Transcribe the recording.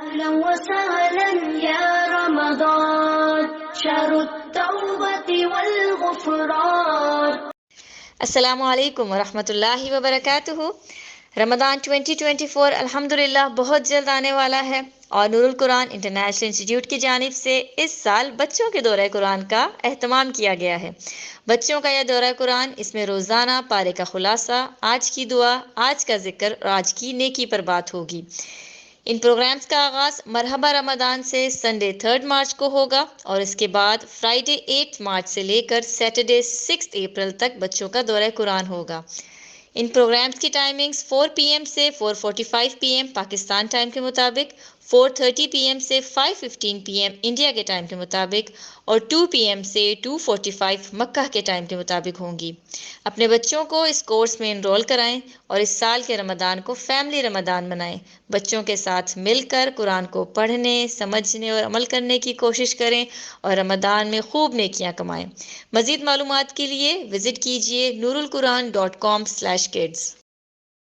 أهلا وسهلا يا رمضان شهر التوبة والغفران. السلام علیکم ورحمۃ اللہ وبرکاتہ۔ رمضان 2024 الحمدللہ بہت جلد آنے والا ہے، اور نور القرآن انٹرنیشنل انسٹیٹیوٹ کی جانب سے اس سال بچوں کے دورہ قرآن کا اہتمام کیا گیا ہے۔ بچوں کا یہ دورہ قرآن، اس میں روزانہ پارے کا خلاصہ، آج کی دعا، آج کا ذکر اور آج کی نیکی پر بات ہوگی۔ ان پروگرامز کا آغاز مرحبا رمضان سے سنڈے 3 مارچ کو ہوگا، اور اس کے بعد فرائیڈے 8 مارچ سے لے کر سیٹرڈے 6 اپریل تک بچوں کا دورہ قرآن ہوگا۔ ان پروگرامز کی ٹائمنگز 4 PM سے 4:45 PM پاکستان ٹائم کے مطابق، 4:30 PM سے 5:15 PM انڈیا کے ٹائم کے مطابق، اور 2 PM سے 2:45 مکہ کے ٹائم کے مطابق ہوں گی۔ اپنے بچوں کو اس کورس میں انرول کرائیں اور اس سال کے رمضان کو فیملی رمضان منائیں۔ بچوں کے ساتھ مل کر قرآن کو پڑھنے، سمجھنے اور عمل کرنے کی کوشش کریں، اور رمضان میں خوب نیکیاں کمائیں۔ مزید معلومات کے لیے وزٹ کیجیے nurulquran.com/kids۔